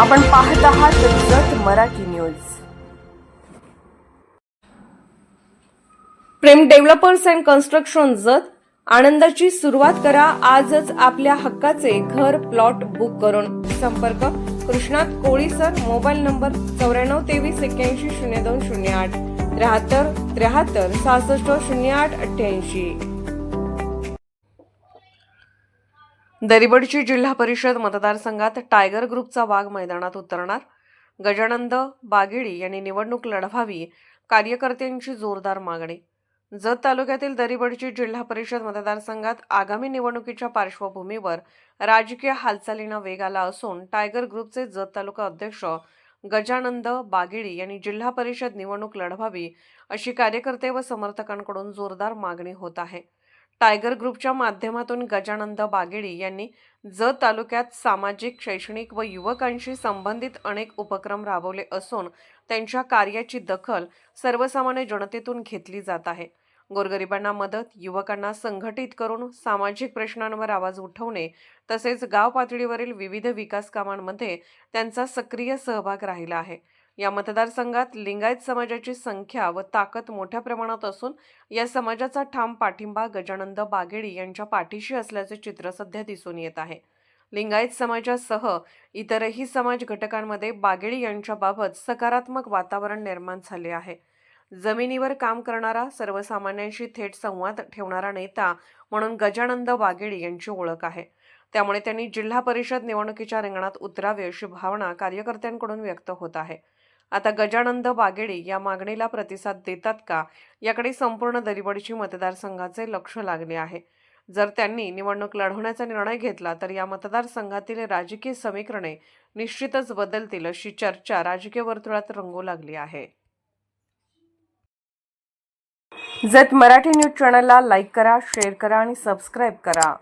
आपण पाहत आहात Jat Marathi news. Prem developers and construction Jat आनंदाची सुरुवात करा आजच आपल्या हक्काचे घर प्लॉट बुक करून। संपर्क कृष्णात कोळी सर, मोबाईल नंबर 9423810208 73 63 66 08 88। दरिबडची जिल्हा परिषद मतदारसंघात टायगर ग्रुपचा वाघ मैदानात उतरणार। गजानंद बागेडी यांनी निवडणूक लढवावी, कार्यकर्त्यांची जोरदार मागणी। जत तालुक्यातील दरिबडची जिल्हा परिषद मतदारसंघात आगामी निवडणुकीच्या पार्श्वभूमीवर राजकीय हालचालींना वेग आला असून टायगर ग्रुपचे जत तालुका अध्यक्ष गजानंद बागेडी यांनी जिल्हा परिषद निवडणूक लढवावी अशी कार्यकर्ते व समर्थकांकडून जोरदार मागणी होत आहे। टायगर ग्रुपच्या माध्यमातून गजानंद बागेडी यांनी जत तालुक्यात सामाजिक, शैक्षणिक व युवकांशी संबंधित अनेक उपक्रम राबवले असून त्यांच्या कार्याची दखल सर्वसामान्य जनतेतून घेतली जात आहे। गोरगरिबांना मदत, युवकांना संघटित करून सामाजिक प्रश्नांवर आवाज उठवणे तसेच गाव पातळीवरील विविध विकास कामांमध्ये त्यांचा सक्रिय सहभाग राहिला आहे। या मतदारसंघात लिंगायत समाजाची संख्या व ताकद मोठ्या प्रमाणात असून या समाजाचा ठाम पाठिंबा गजानंद बागेडी यांच्या पाठीशी असल्याचे चित्र सध्या दिसून येत आहे। लिंगायत समाजासह इतरही समाज घटकांमध्ये बागेडी यांच्याबाबत सकारात्मक वातावरण निर्माण झाले आहे। जमिनीवर काम करणारा, सर्वसामान्यांशी थेट संवाद ठेवणारा नेता म्हणून गजानंद बागेडी यांची ओळख आहे। त्यामुळे त्यांनी जिल्हा परिषद निवडणुकीच्या रिंगणात उतरावे अशी भावना कार्यकर्त्यांकडून व्यक्त होत आहे। आता गजानंद बागेडी या मागणीला प्रतिसाद देतात का, याकडे संपूर्ण दरिबडची मतदारसंघाचे लक्ष लागले आहे। जर त्यांनी निवडणूक लढवण्याचा निर्णय घेतला तर या मतदारसंघातील राजकीय समीकरणे निश्चितच बदलतील अशी चर्चा राजकीय वर्तुळात रंगू लागली आहे। जत मराठी न्यूज चॅनलला लाईक करा, शेअर करा आणि सबस्क्राईब करा।